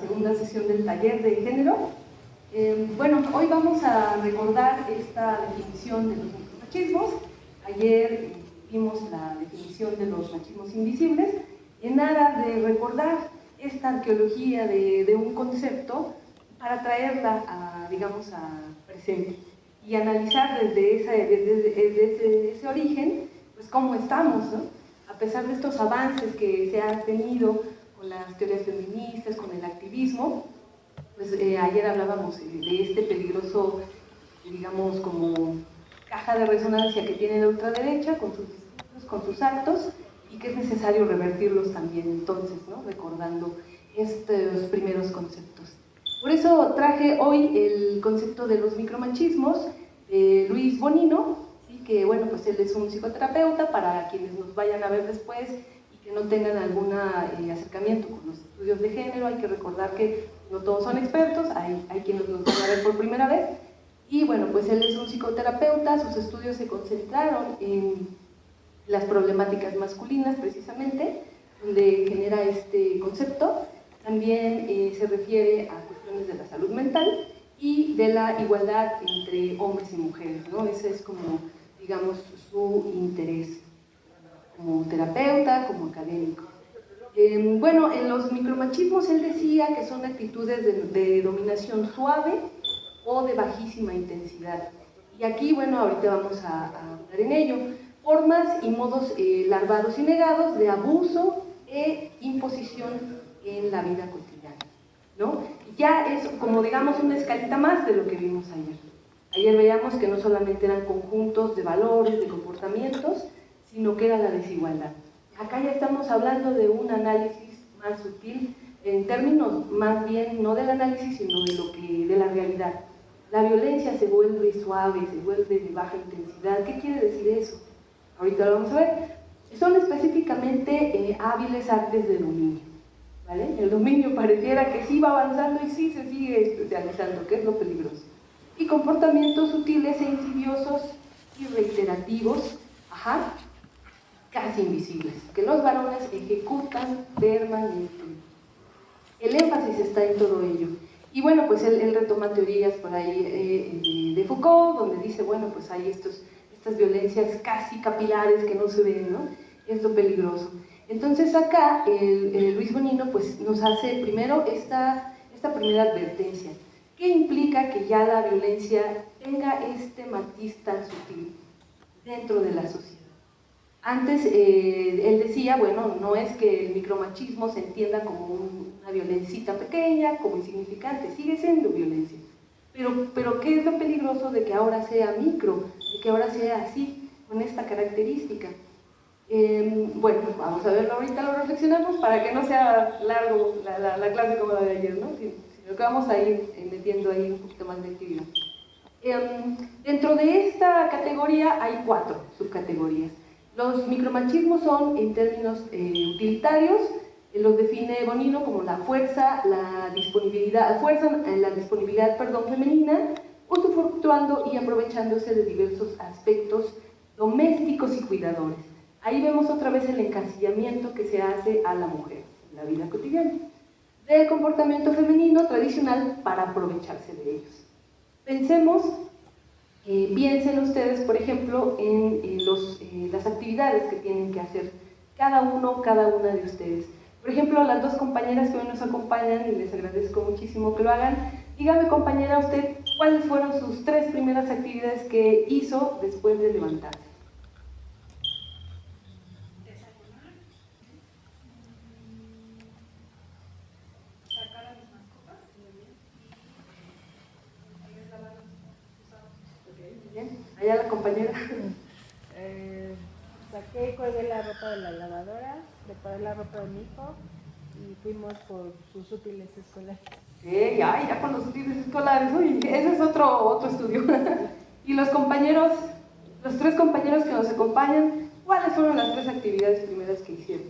segunda sesión del taller de género. Bueno, hoy vamos a recordar esta definición de los micromachismos. Ayer vimos la definición de los machismos invisibles en aras de recordar esta arqueología de un concepto para traerla a, digamos, a presente y analizar desde ese origen, pues cómo estamos, ¿no? A pesar de estos avances que se han tenido con las teorías feministas, con el activismo, pues ayer hablábamos de este peligroso, digamos, como caja de resonancia que tiene la ultraderecha con sus discursos, con sus actos, y que es necesario revertirlos también entonces, ¿no? Recordando estos primeros conceptos. Por eso traje hoy el concepto de los micromachismos de Luis Bonino, ¿sí? Que bueno, pues él es un psicoterapeuta, para quienes nos vayan a ver después y que no tengan algún acercamiento con los estudios de género. Hay que recordar que no todos son expertos, hay quienes nos van a ver por primera vez, y bueno, pues él es un psicoterapeuta. Sus estudios se concentraron en las problemáticas masculinas precisamente, donde genera este concepto. También se refiere a cuestiones de la salud mental y de la igualdad entre hombres y mujeres, ¿no? Ese es como, digamos, su interés como terapeuta, como académico. Bueno, en los micromachismos él decía que son actitudes de dominación suave o de bajísima intensidad. Y aquí, bueno, ahorita vamos a hablar en ello. Formas y modos larvados y negados de abuso e imposición en la vida cotidiana, ¿no? Ya es como, digamos, una escalita más de lo que vimos ayer. Ayer veíamos que no solamente eran conjuntos de valores, de comportamientos, sino que era la desigualdad. Acá ya estamos hablando de un análisis más sutil, en términos más bien no del análisis, sino de la realidad. La violencia se vuelve suave, se vuelve de baja intensidad. ¿Qué quiere decir eso? Ahorita lo vamos a ver. Son específicamente hábiles artes de dominio, ¿vale? El dominio pareciera que sí va avanzando y sí se sigue especializando, que es lo peligroso. Y comportamientos sutiles e insidiosos y reiterativos, casi invisibles, que los varones ejecutan permanentemente. El énfasis está en todo ello. Y bueno, pues él retoma teorías por ahí de Foucault, donde dice, bueno, pues hay estas violencias casi capilares que no se ven, ¿no? Es lo peligroso. Entonces acá Luis Bonino pues nos hace primero esta primera advertencia. ¿Qué implica que ya la violencia tenga este matiz tan sutil dentro de la sociedad? Antes él decía, bueno, no es que el micromachismo se entienda como una violencita pequeña, como insignificante, sigue siendo violencia. Pero ¿qué es lo peligroso de que ahora sea micro, de que ahora sea así, con esta característica? Bueno, vamos a verlo ahorita, lo reflexionamos para que no sea largo la clase como la de ayer, ¿no? Sino que vamos a ir metiendo ahí un poquito más de actividad. Dentro de esta categoría hay 4 subcategorías. Los micromachismos son, en términos utilitarios, los define Bonino como la fuerza, la disponibilidad femenina, usufructuando y aprovechándose de diversos aspectos domésticos y cuidadores. Ahí vemos otra vez el encasillamiento que se hace a la mujer en la vida cotidiana. Del comportamiento femenino tradicional para aprovecharse de ellos. Pensemos, piensen ustedes, por ejemplo, en las actividades que tienen que hacer cada uno, cada una de ustedes. Por ejemplo, las 2 compañeras que hoy nos acompañan, y les agradezco muchísimo que lo hagan, dígame, compañera, usted, ¿cuáles fueron sus 3 primeras actividades que hizo después de levantarse? Allá la compañera. Saqué y colgué la ropa de la lavadora, preparé la ropa de mi hijo y fuimos por sus útiles escolares. Ya con los útiles escolares, uy, ese es otro estudio. Y los compañeros, los 3 compañeros que nos acompañan, ¿cuáles fueron las 3 actividades primeras que hicieron?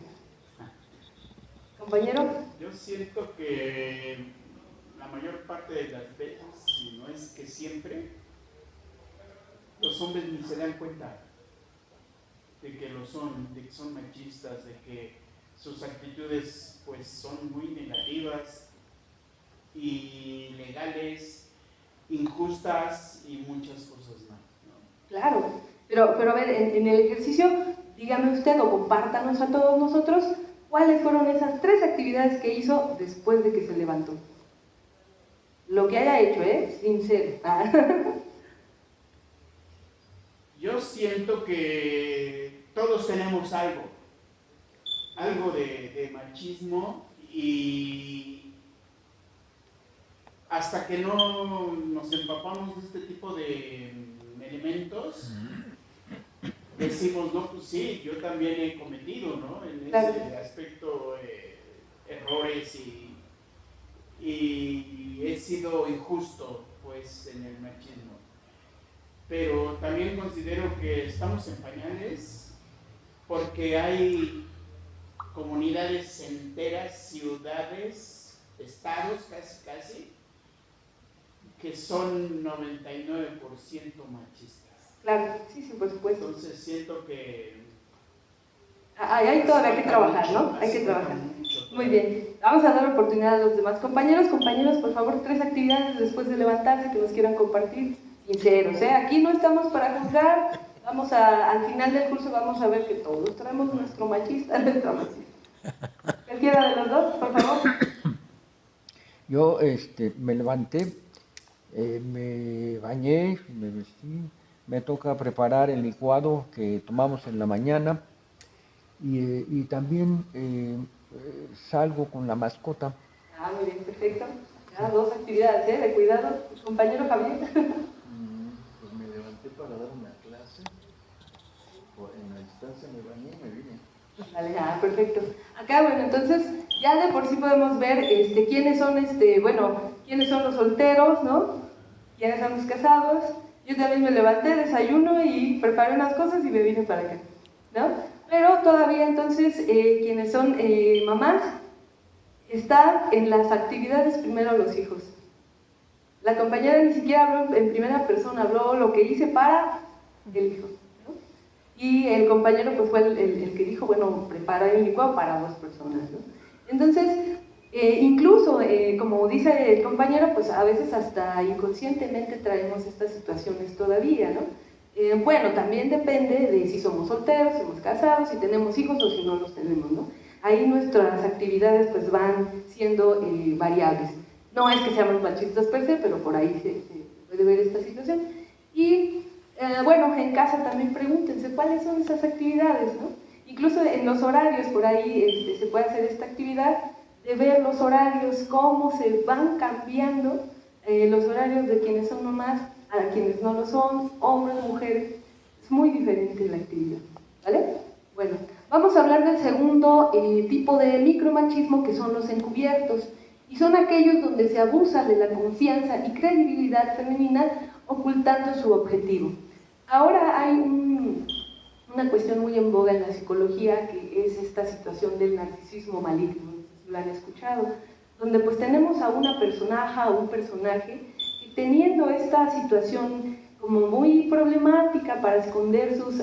¿Compañero? Yo siento que la mayor parte de las veces, si no es que siempre, los hombres ni se dan cuenta de que lo son, de que son machistas, de que sus actitudes pues son muy negativas, ilegales, injustas y muchas cosas más, ¿no? Claro, pero a ver, en el ejercicio, dígame usted o compártanos a todos nosotros cuáles fueron esas 3 actividades que hizo después de que se levantó. Lo que haya hecho, sincero. Yo siento que todos tenemos algo de machismo, y hasta que no nos empapamos de este tipo de elementos, decimos, no, pues sí, yo también he cometido, ¿no? En ese aspecto errores y he sido injusto, pues, en el machismo. Pero también considero que estamos en pañales, porque hay comunidades enteras, ciudades, estados casi, que son 99% machistas. Claro, sí, por supuesto. Entonces siento que hay todavía que trabajar, ¿no? Hay que trabajar. Muy bien. Vamos a dar oportunidad a los demás compañeros. Compañeros, por favor, 3 actividades después de levantarse que nos quieran compartir. Sinceros, ¿eh? Aquí no estamos para juzgar. Al final del curso vamos a ver que todos traemos nuestro machista. Cualquiera de los dos, por favor. Yo me levanté, me bañé, me vestí, me toca preparar el licuado que tomamos en la mañana y también salgo con la mascota. Muy bien, perfecto. Ya 2 actividades, de cuidado. Compañero Javier. Pues me levanté para dar una clase, en la distancia me bañé y me vine. Vale, perfecto. Acá, bueno, entonces ya de por sí podemos ver quiénes son quiénes son los solteros, ¿no? Quiénes son los casados. Yo también me levanté, desayuno y preparé unas cosas y me vine para acá, ¿no? Pero todavía entonces quienes son mamás, está en las actividades primero los hijos. La compañera ni siquiera habló en primera persona, habló lo que hice para el hijo, ¿no? Y el compañero pues fue el que dijo, bueno, prepara el licuado para 2 personas, ¿no? Entonces, incluso, como dice el compañero, pues a veces hasta inconscientemente traemos estas situaciones todavía, ¿no? Bueno, también depende de si somos solteros, si somos casados, si tenemos hijos o si no los tenemos, ¿no? Ahí nuestras actividades pues van siendo variables. No es que seamos machistas per se, pero por ahí se puede ver esta situación. Y bueno, en casa también pregúntense cuáles son esas actividades, ¿no? Incluso en los horarios, por ahí se puede hacer esta actividad de ver los horarios, cómo se van cambiando los horarios de quienes son mamás a quienes no lo son, hombres, mujeres. Es muy diferente la actividad, ¿vale? Bueno, vamos a hablar del segundo tipo de micromachismo, que son los encubiertos, y son aquellos donde se abusa de la confianza y credibilidad femenina ocultando su objetivo. Ahora hay una cuestión muy en boga en la psicología, que es esta situación del narcisismo maligno, no sé si lo han escuchado, donde pues tenemos a una personaje o un personaje que, teniendo esta situación como muy problemática para esconder sus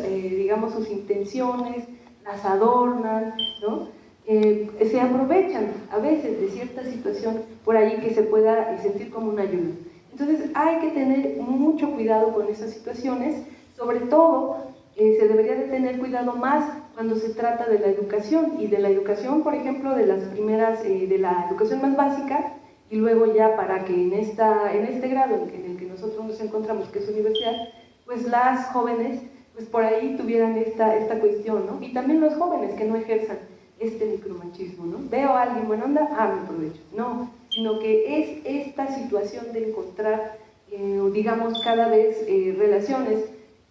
intenciones, las adornan, ¿no? Se aprovechan a veces de cierta situación por ahí que se pueda sentir como una ayuda. Entonces hay que tener mucho cuidado con esas situaciones, sobre todo se debería de tener cuidado más cuando se trata de la educación, y de la educación, por ejemplo, de las primeras, de la educación más básica, y luego ya para que en este grado en el que nosotros nos encontramos, que es universidad, pues las jóvenes, pues por ahí tuvieran esta cuestión, ¿no? Y también los jóvenes que no ejerzan este micromachismo, ¿no? Veo a alguien buena onda, me aprovecho. No, sino que es esta situación de encontrar, digamos, cada vez relaciones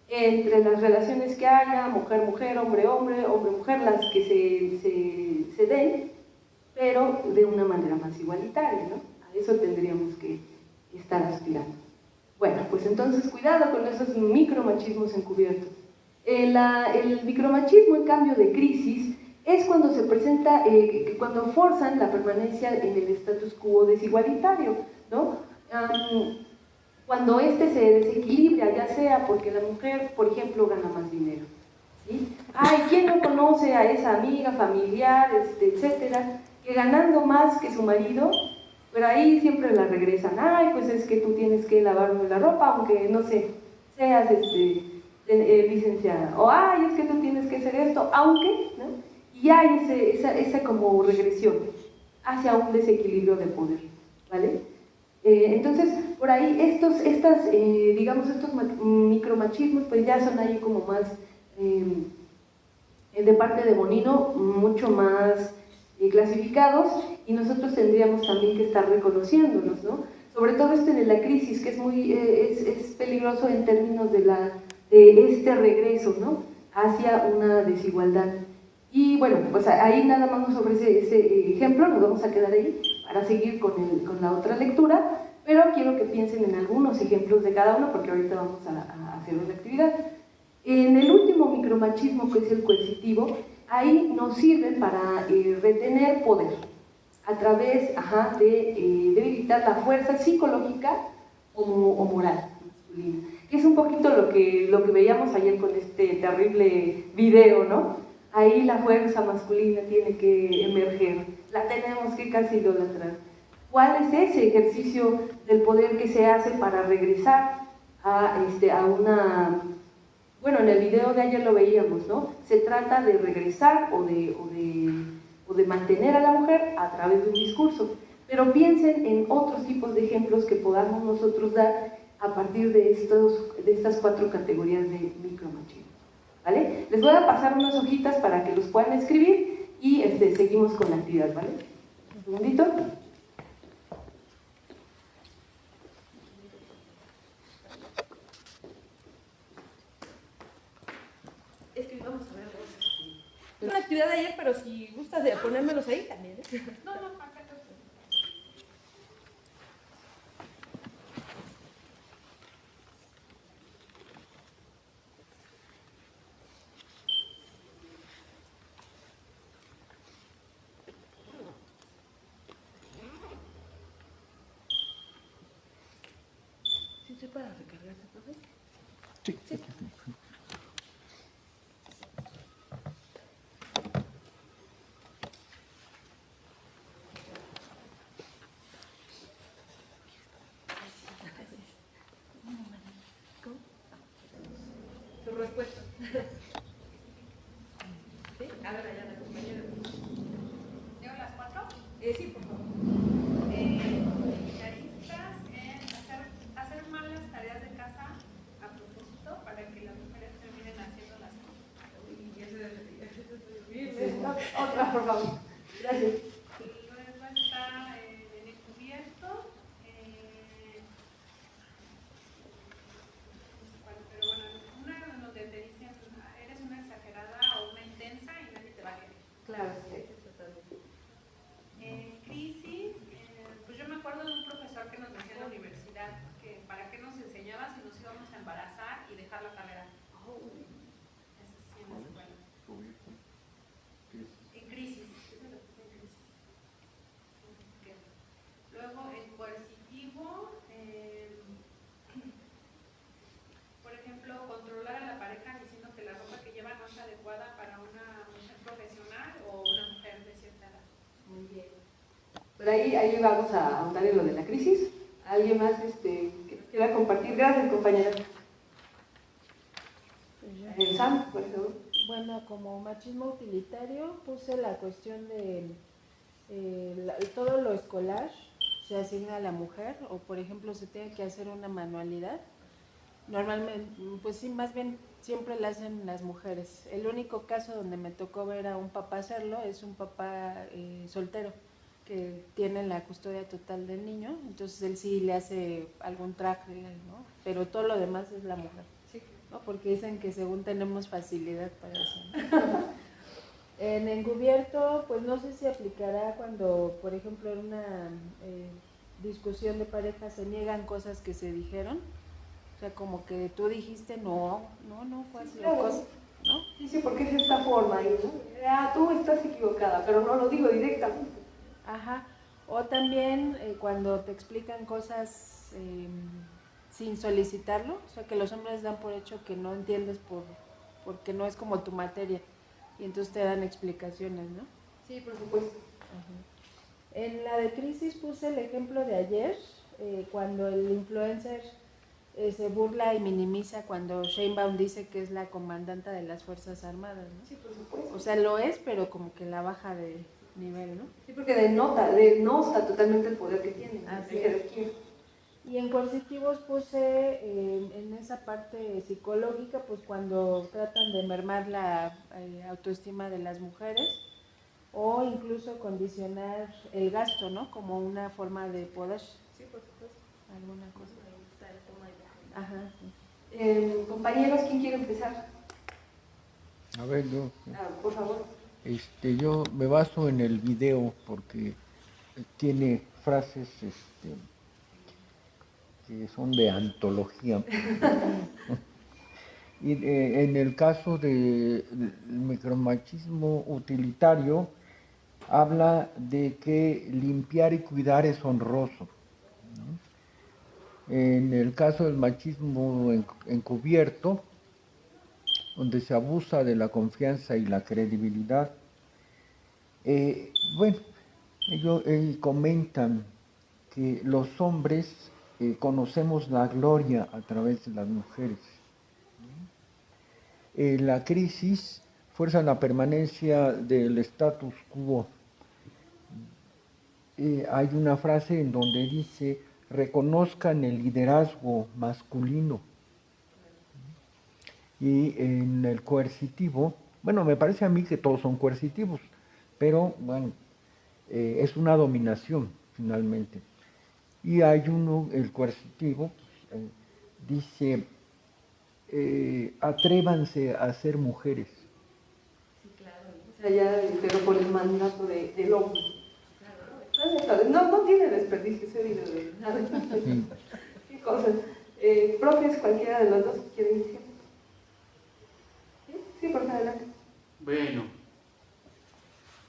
entre las relaciones que haya, mujer-mujer, hombre-hombre, hombre-mujer, las que se den, pero de una manera más igualitaria, ¿no? A eso tendríamos que estar aspirando. Bueno, pues entonces cuidado con esos micromachismos encubiertos. El micromachismo, en cambio, de crisis, es cuando se presenta, cuando forzan la permanencia en el status quo desigualitario, ¿no? Cuando se desequilibra, ya sea porque la mujer, por ejemplo, gana más dinero, ¿sí? ¿Quién no conoce a esa amiga, familiar, etcétera, que ganando más que su marido, pero ahí siempre la regresan, ay, pues es que tú tienes que lavarme la ropa, aunque, no sé, seas licenciada, o ay, es que tú tienes que hacer esto, aunque, ¿no? Y hay esa como regresión hacia un desequilibrio de poder, ¿vale? Entonces, por ahí digamos, estos micromachismos, pues ya son ahí como más, de parte de Bonino, mucho más clasificados, y nosotros tendríamos también que estar reconociéndolos, ¿no? Sobre todo de la crisis, que es peligroso en términos de este regreso, ¿no? Hacia una desigualdad. Y bueno, pues ahí nada más nos ofrece ese ejemplo, nos vamos a quedar ahí para seguir con la otra lectura, pero quiero que piensen en algunos ejemplos de cada uno, porque ahorita vamos a hacer una actividad. En el último micromachismo, que es el coercitivo, ahí nos sirve para retener poder a través de debilitar la fuerza psicológica o moral masculina, que es un poquito lo que veíamos ayer con este terrible video, ¿no? Ahí la fuerza masculina tiene que emerger, la tenemos que casi idolatrar. ¿Cuál es ese ejercicio del poder que se hace para regresar a una... Bueno, en el video de ayer lo veíamos, ¿no? Se trata de regresar o de mantener a la mujer a través de un discurso. Pero piensen en otros tipos de ejemplos que podamos nosotros dar a partir de estas 4 categorías de micromachismo, ¿vale? Les voy a pasar unas hojitas para que los puedan escribir y seguimos con la actividad, ¿vale? Un segundito. Es que vamos a ver una actividad de ayer, pero si gustas de ponérmelos ahí también, ¿eh? No, acá. ¿Sí se puede recargarse, profe? Sí. Su respuesta. ¿Sí? A ver, allá la compañera. ¿Llevo las 4? Sí, por favor. Especialistas en hacer mal las tareas de casa a propósito para que las mujeres terminen haciendo las cosas. Otra, por favor. Gracias. Luego está el encubierto. Pero bueno, una donde te dicen eres una exagerada o una intensa y nadie te va a querer. Claro, sí, totalmente. Crisis, pues yo me acuerdo de un profesor que nos decía en la universidad que para qué nos enseñaba si nos íbamos a embarazar y dejar la carrera. Eso sí, en la escuela. En crisis. Luego, en coercitivo, por ejemplo, controlar a la pareja diciendo que la ropa que lleva no es adecuada para una mujer profesional o una mujer de cierta edad. Muy bien. Por ahí vamos a ahondar en lo de la crisis. ¿Alguien más que nos quiera compartir? Gracias, compañera. Sam, por favor. Bueno, como machismo utilitario puse la cuestión de todo lo escolar se asigna a la mujer, o por ejemplo se tiene que hacer una manualidad. Normalmente, pues sí, más bien siempre la hacen las mujeres. El único caso donde me tocó ver a un papá hacerlo es un papá soltero que tiene la custodia total del niño, entonces él sí le hace algún traje, ¿no? Pero todo lo demás es la mujer, ¿no? Porque dicen que según tenemos facilidad para eso, ¿no? En encubierto, pues no sé si aplicará cuando, por ejemplo, en una discusión de pareja se niegan cosas que se dijeron. O sea, como que tú dijiste, no fue así, claro. ¿no? Sí, porque es esta forma ahí, ¿no? Tú estás equivocada, pero no lo digo directamente. Ajá. O también cuando te explican cosas sin solicitarlo, o sea, que los hombres dan por hecho que no entiendes porque no es como tu materia, y entonces te dan explicaciones, ¿no? Sí, por supuesto. En la de crisis puse el ejemplo de ayer, cuando el influencer se burla y minimiza cuando Sheinbaum dice que es la comandante de las Fuerzas Armadas, ¿no? Sí, por supuesto. O sea, lo es, pero como que la baja de nivel, ¿no? Sí, porque denosta totalmente el poder que tiene, Así la es. jerarquía. Y en coercitivos puse en esa parte psicológica, pues cuando tratan de mermar la autoestima de las mujeres o incluso condicionar el gasto, ¿no? Como una forma de poder. Sí, por supuesto. Alguna cosa. Ahí está el toma de Ajá, sí. compañeros, ¿quién quiere empezar? A ver, yo, Por favor. yo me baso en el video porque tiene frases que son de antología. Y en el caso del micromachismo utilitario, habla de que limpiar y cuidar es honroso. En el caso del machismo encubierto, donde se abusa de la confianza y la credibilidad, bueno, ellos comentan que los hombres conocemos la gloria a través de las mujeres. La crisis fuerza la permanencia del status quo. Hay una frase en donde dice, reconozcan el liderazgo masculino. Y en el coercitivo, bueno, me parece a mí que todos son coercitivos, pero bueno, es una dominación finalmente. Y hay uno, el coercitivo, dice, atrévanse a ser mujeres. Sí, claro. O sea, ya, pero por el mandato del hombre. Claro, no tiene desperdicio ese video de nada. Sí. Qué cosas. Profes, cualquiera de los dos que quiera iniciar. Sí, por favor, adelante. Bueno,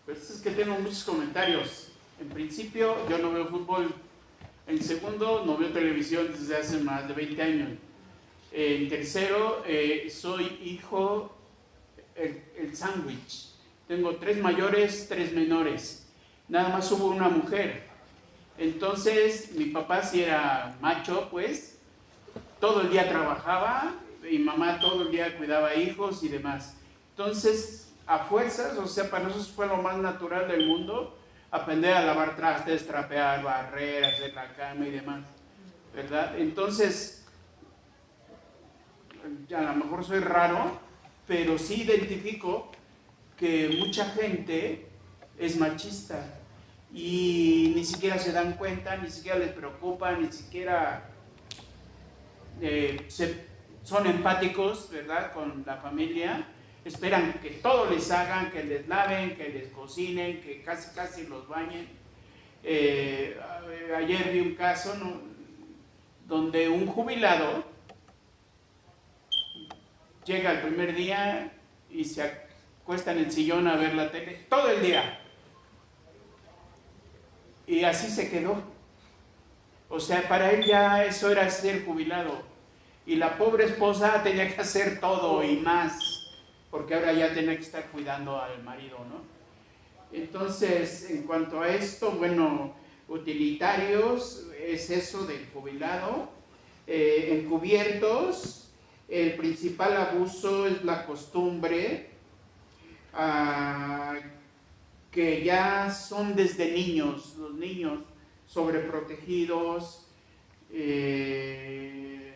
pues es que tengo muchos comentarios. En principio, yo no veo fútbol. En segundo, no veo televisión desde hace más de 20 años. En tercero, soy hijo, el sándwich. Tengo 3 mayores, 3 menores. Nada más hubo una mujer. Entonces, mi papá sí era macho, pues, todo el día trabajaba y mamá todo el día cuidaba hijos y demás. Entonces, a fuerzas, o sea, para nosotros fue lo más natural del mundo, aprender a lavar trastes, trapear, barrer, hacer la cama y demás, ¿verdad? Entonces, a lo mejor soy raro, pero sí identifico que mucha gente es machista y ni siquiera se dan cuenta, ni siquiera les preocupa, ni siquiera son empáticos, ¿verdad?, con la familia. Esperan que todo les hagan, que les laven, que les cocinen, que casi los bañen. Ayer vi un caso, ¿no?, donde un jubilado llega el primer día y se acuesta en el sillón a ver la tele todo el día. Y así se quedó. O sea, para él ya eso era ser jubilado. Y la pobre esposa tenía que hacer todo y más, porque ahora ya tenía que estar cuidando al marido, ¿no? Entonces, en cuanto a esto, bueno, utilitarios, es eso del jubilado. Encubiertos, el principal abuso es la costumbre, que ya son desde niños, los niños sobreprotegidos,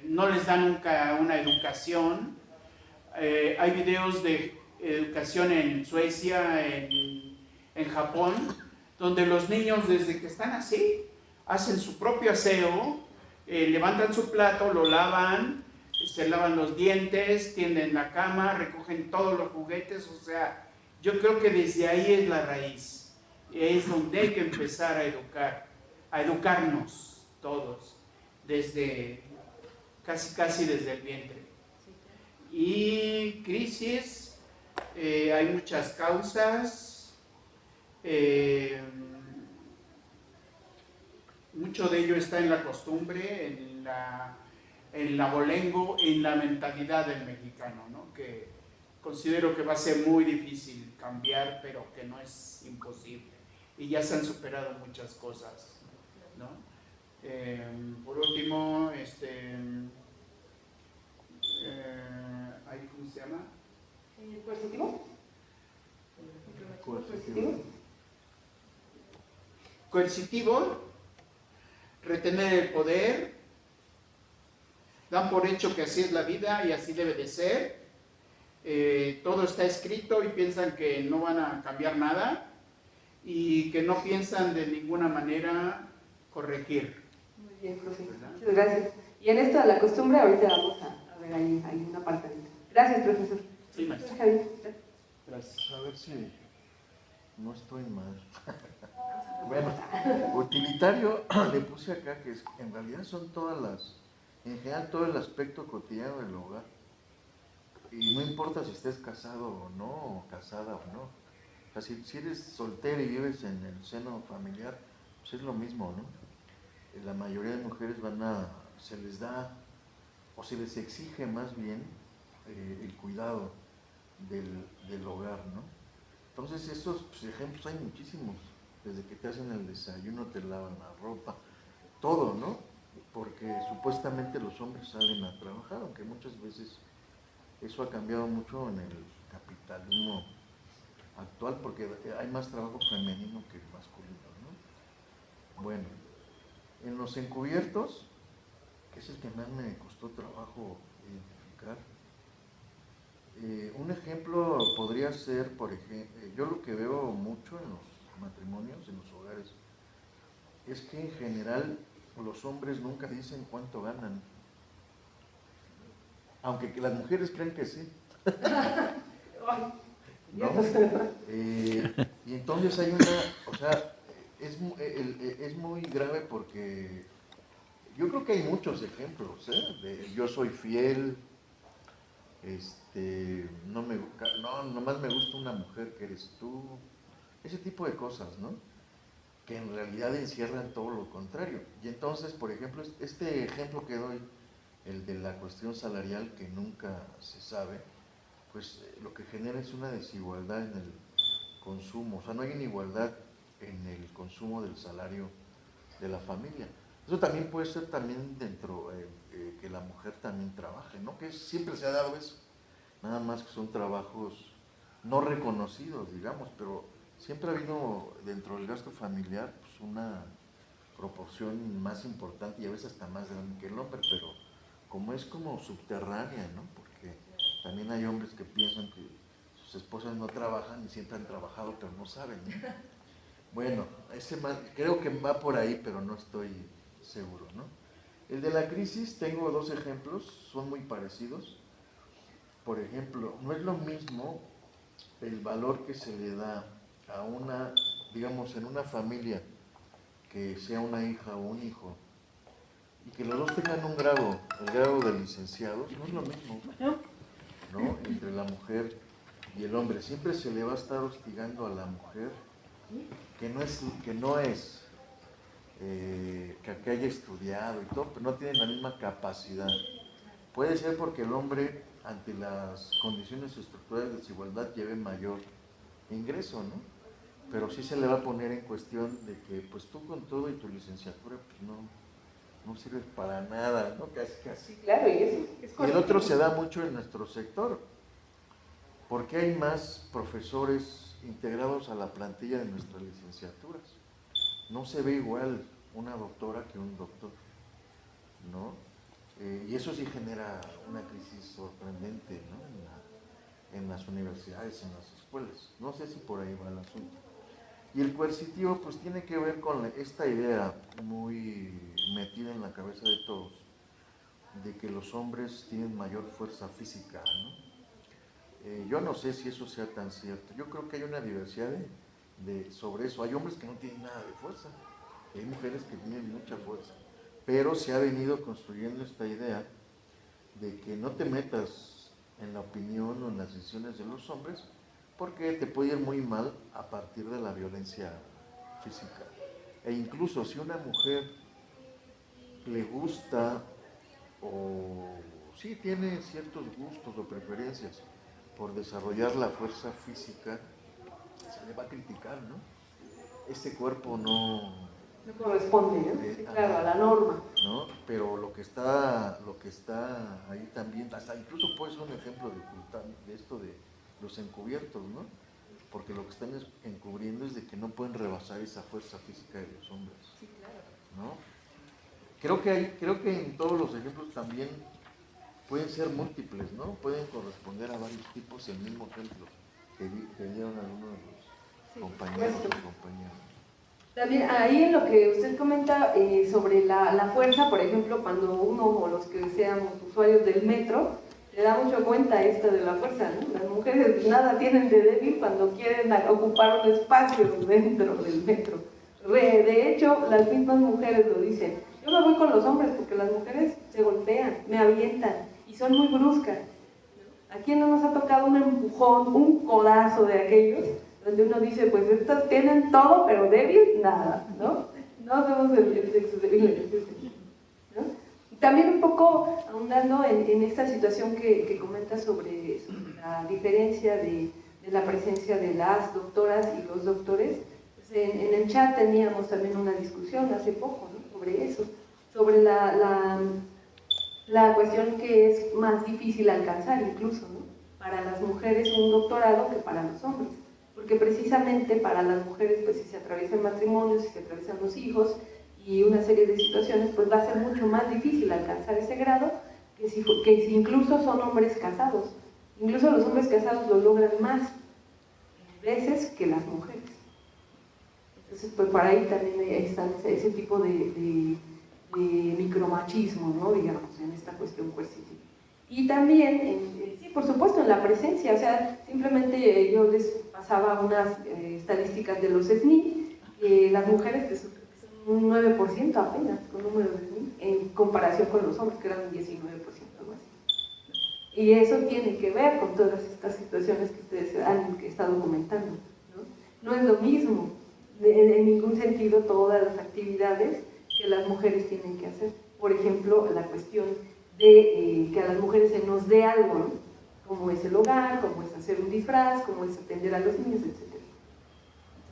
no les dan nunca una educación. Hay videos de educación en Suecia, en Japón, donde los niños desde que están así hacen su propio aseo, levantan su plato, lo lavan, se lavan los dientes, tienden la cama, recogen todos los juguetes. O sea, yo creo que desde ahí es la raíz, es donde hay que empezar a educarnos todos, desde casi desde el vientre. Y crisis, hay muchas causas, mucho de ello está en la costumbre, en el abolengo, en la mentalidad del mexicano, ¿no?, que considero que va a ser muy difícil cambiar, pero que no es imposible. y ya se han superado muchas cosas, ¿no? Por último, ¿cómo se llama? ¿Coercitivo? Coercitivo. Coercitivo, retener el poder, dan por hecho que así es la vida y así debe de ser, todo está escrito y piensan que no van a cambiar nada y que no piensan de ninguna manera corregir. Muy bien, profe. ¿Verdad? Muchas gracias. Y en esto de la costumbre, ahorita vamos a ver ahí una apartadito. Gracias, profesor. Sí, maestro. Javier. Gracias. A ver si no estoy mal. Bueno, utilitario le puse acá que en realidad son todas en general todo el aspecto cotidiano del hogar. Y no importa si estés casado o no, o casada o no. O sea, si eres soltero y vives en el seno familiar, pues es lo mismo, ¿no? La mayoría de mujeres se les da, o se les exige más bien, el cuidado del hogar, ¿no? Entonces estos ejemplos hay muchísimos, desde que te hacen el desayuno, te lavan la ropa, todo, ¿no? Porque supuestamente los hombres salen a trabajar, aunque muchas veces eso ha cambiado mucho en el capitalismo actual, porque hay más trabajo femenino que masculino, ¿no? Bueno, en los encubiertos, que es el que más me costó trabajo identificar, un ejemplo podría ser, por ejemplo, yo lo que veo mucho en los matrimonios, en los hogares, es que en general los hombres nunca dicen cuánto ganan, aunque las mujeres creen que sí. ¿No? Y entonces hay o sea, es muy grave porque yo creo que hay muchos ejemplos, de yo soy fiel, nomás me gusta una mujer que eres tú, ese tipo de cosas, ¿no? Que en realidad encierran todo lo contrario. Y entonces, por ejemplo, este ejemplo que doy, el de la cuestión salarial que nunca se sabe, pues lo que genera es una desigualdad en el consumo, o sea, no hay una igualdad en el consumo del salario de la familia. Eso también puede ser también dentro, que la mujer también trabaje, ¿no? Que siempre se ha dado eso, nada más que son trabajos no reconocidos, digamos, pero siempre ha habido dentro del gasto familiar pues, una proporción más importante y a veces hasta más grande que el hombre, pero como es como subterránea, ¿no? Porque también hay hombres que piensan que sus esposas no trabajan y siempre han trabajado, pero no saben, ¿no? Bueno, creo que va por ahí, pero no estoy seguro, ¿no? El de la crisis, tengo dos ejemplos, son muy parecidos. Por ejemplo, no es lo mismo el valor que se le da a digamos, en una familia, que sea una hija o un hijo, y que los dos tengan un grado, el grado de licenciados, no es lo mismo, ¿no? Entre la mujer y el hombre. Siempre se le va a estar hostigando a la mujer que haya estudiado y todo, pero no tiene la misma capacidad. Puede ser porque el hombre, ante las condiciones estructurales de desigualdad, lleve mayor ingreso, ¿no? Pero sí se le va a poner en cuestión de que, pues tú con todo y tu licenciatura, pues no sirves para nada, ¿no? Casi. Claro, y eso es Y el correcto. otro se da mucho en nuestro sector, porque hay más profesores integrados a la plantilla de nuestras licenciaturas. No se ve igual una doctora que un doctor, ¿no? Y eso sí genera una crisis sorprendente, ¿no? En las universidades, en las escuelas. No sé si por ahí va el asunto. Y el coercitivo pues tiene que ver con esta idea muy metida en la cabeza de todos, de que los hombres tienen mayor fuerza física, ¿no? Yo no sé si eso sea tan cierto. Yo creo que hay una diversidad sobre eso. Hay hombres que no tienen nada de fuerza, y hay mujeres que tienen mucha fuerza. Pero se ha venido construyendo esta idea de que no te metas en la opinión o en las decisiones de los hombres, porque te puede ir muy mal a partir de la violencia física. E incluso si una mujer le gusta o sí tiene ciertos gustos o preferencias por desarrollar la fuerza física, se le va a criticar, ¿no? este cuerpo no corresponde, ¿no? Sí, claro, a la norma. ¿no? Pero lo que está ahí también, hasta incluso puede ser un ejemplo de esto de los encubiertos, ¿no? Porque lo que están encubriendo es de que no pueden rebasar esa fuerza física de los hombres. Sí, claro. ¿No? Creo que en todos los ejemplos también pueden ser múltiples, ¿no? Pueden corresponder a varios tipos el mismo ejemplo que dieron algunos de los compañeros y compañeras. También ahí en lo que usted comenta sobre la fuerza, por ejemplo, cuando uno o los que seamos usuarios del metro, le da mucho cuenta esta de la fuerza, ¿no? Las mujeres nada tienen de débil cuando quieren ocupar un espacio dentro del metro. De hecho, las mismas mujeres lo dicen. Yo me voy con los hombres porque las mujeres se golpean, me avientan y son muy bruscas. ¿A quién no nos ha tocado un empujón, un codazo de aquellos? Donde uno dice, pues estos tienen todo, pero débil, nada, ¿no? No somos el sexo débil, ¿no? También un poco ahondando en esta situación que comenta sobre la diferencia de la presencia de las doctoras y los doctores, pues en el chat teníamos también una discusión hace poco, ¿no? Sobre eso, sobre la cuestión que es más difícil alcanzar incluso, ¿no? Para las mujeres un doctorado que para los hombres. Porque precisamente para las mujeres, pues si se atraviesa el matrimonio, si se atraviesan los hijos y una serie de situaciones, pues va a ser mucho más difícil alcanzar ese grado que si incluso son hombres casados. Incluso los hombres casados lo logran más veces que las mujeres. Entonces, pues para ahí también está ese tipo de micromachismo, ¿no? Digamos, en esta cuestión coercitiva. Y también, sí, por supuesto, en la presencia, o sea, simplemente yo les pasaba unas estadísticas de los SNI, las mujeres que son un 9% apenas con número de SNI, en comparación con los hombres que eran un 19% algo así. Y eso tiene que ver con todas estas situaciones que ustedes han estado comentando, ¿no? No es lo mismo, en ningún sentido, todas las actividades que las mujeres tienen que hacer. Por ejemplo, la cuestión de que a las mujeres se nos dé algo, ¿no? Como es el hogar, como es hacer un disfraz, como es atender a los niños, etc.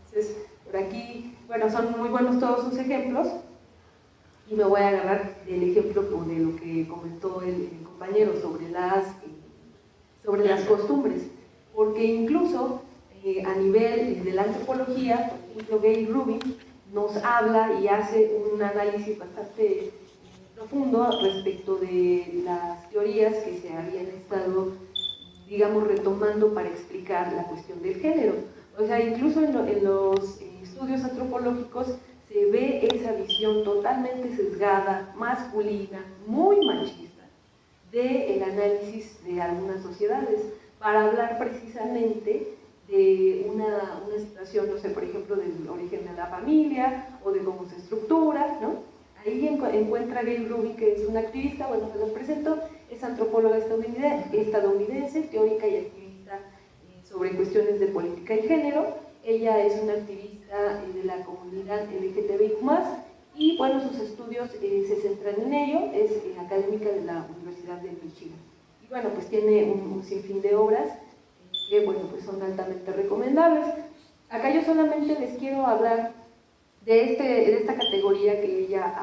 Entonces, por aquí, bueno, son muy buenos todos sus ejemplos y me voy a agarrar del ejemplo de lo que comentó el compañero sobre las costumbres, porque incluso a nivel de la antropología, por ejemplo, Gail Rubin nos habla y hace un análisis bastante profundo respecto de las teorías que se habían estado, digamos, retomando para explicar la cuestión del género. O sea, incluso en los estudios antropológicos se ve esa visión totalmente sesgada, masculina, muy machista, del análisis de algunas sociedades, para hablar precisamente de una situación, no sé, por ejemplo, del origen de la familia o de cómo se estructura, ¿no? Ahí encuentra Gail Rubin, que es una activista, bueno, se los presento, es antropóloga estadounidense, teórica y activista sobre cuestiones de política y género. Ella es una activista de la comunidad LGTBIQ+, y bueno, sus estudios se centran en ello, es académica de la Universidad de Michigan. Y bueno, pues tiene un sinfín de obras que, bueno, pues son altamente recomendables. Acá yo solamente les quiero hablar de esta categoría que ella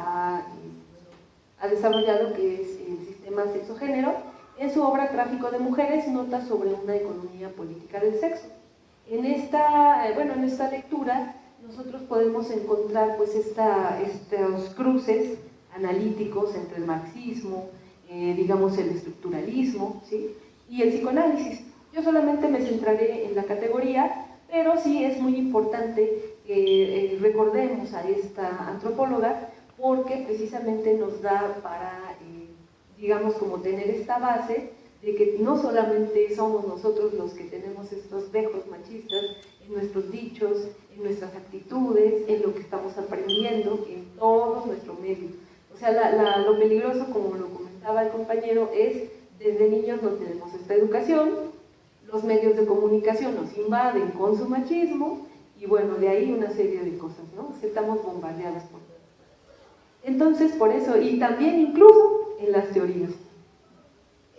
ha desarrollado, que es el sistema sexo-género. En su obra Tráfico de Mujeres, nota sobre una economía política del sexo. En esta lectura nosotros podemos encontrar pues estos cruces analíticos entre el marxismo, digamos el estructuralismo, ¿sí? Y el psicoanálisis. Yo solamente me centraré en la categoría, pero sí es muy importante que recordemos a esta antropóloga, porque precisamente nos da para, digamos, como tener esta base de que no solamente somos nosotros los que tenemos estos vejos machistas en nuestros dichos, en nuestras actitudes, en lo que estamos aprendiendo, en todo nuestro medio. O sea, lo peligroso, como lo comentaba el compañero, es desde niños no tenemos esta educación, los medios de comunicación nos invaden con su machismo, y bueno, de ahí una serie de cosas, ¿no? O sea, estamos bombardeadas por todas partes. Entonces, por eso, y también incluso en las teorías,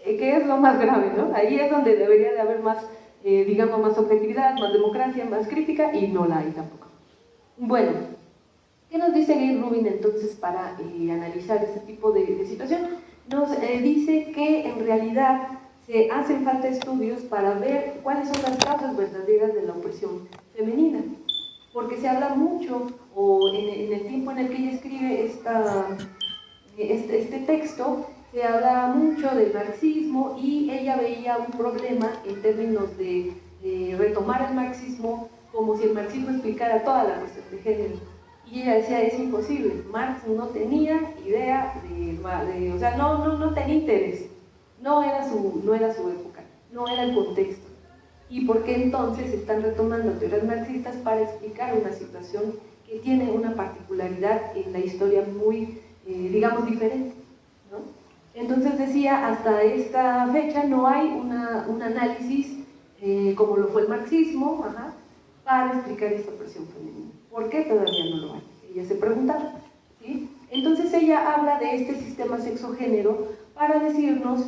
que es lo más grave, ¿no? Ahí es donde debería de haber más, digamos, más objetividad, más democracia, más crítica, y no la hay tampoco. Bueno, ¿qué nos dice Gay Rubin entonces para analizar este tipo de situación? Nos dice que en realidad se hacen falta estudios para ver cuáles son las causas verdaderas de la opresión femenina, porque se habla mucho, o en el tiempo en el que ella escribe este texto, se habla mucho del marxismo y ella veía un problema en términos de retomar el marxismo como si el marxismo explicara toda la cuestión de género. Y ella decía, es imposible, Marx no tenía idea o sea, no tenía interés, no era su época, no era el contexto. ¿Y por qué entonces están retomando teorías marxistas para explicar una situación que tiene una particularidad en la historia muy, digamos, diferente, ¿no? Entonces decía, hasta esta fecha no hay un análisis como lo fue el marxismo, para explicar esta opresión femenina. ¿Por qué todavía no lo hay? Ella se preguntaba, ¿sí? Entonces ella habla de este sistema sexogénero para decirnos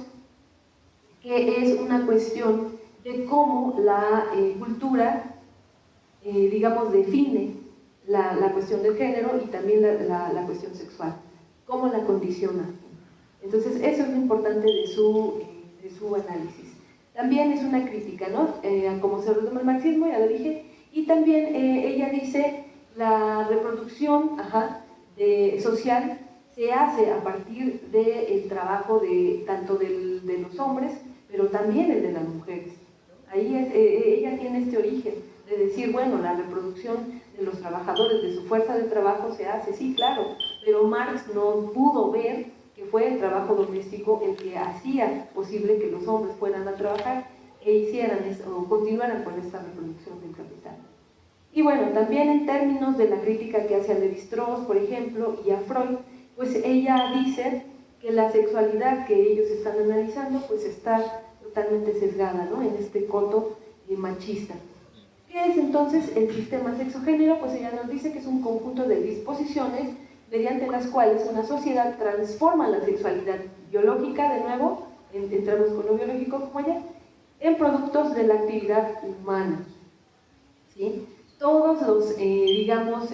que es una cuestión de cómo la cultura, digamos, define la cuestión del género y también la cuestión sexual, cómo la condiciona. Entonces eso es lo importante de su análisis. También es una crítica, ¿no? Como se retoma el marxismo, ya lo dije, y también ella dice la reproducción social se hace a partir del trabajo tanto de los hombres, pero también el de las mujeres. Ahí ella tiene este origen de decir, bueno, la reproducción de los trabajadores, de su fuerza de trabajo se hace, sí, claro, pero Marx no pudo ver que fue el trabajo doméstico el que hacía posible que los hombres fueran a trabajar e hicieran o continuaran con esta reproducción del capital. Y bueno, también en términos de la crítica que hace a Lévi-Strauss, por ejemplo, y a Freud, pues ella dice que la sexualidad que ellos están analizando pues está totalmente sesgada, ¿no? En este coto machista. ¿Qué es entonces el sistema sexogénero? Pues ella nos dice que es un conjunto de disposiciones mediante las cuales una sociedad transforma la sexualidad biológica, de nuevo, entramos con lo biológico como ella, en productos de la actividad humana, ¿sí? Todos los, digamos,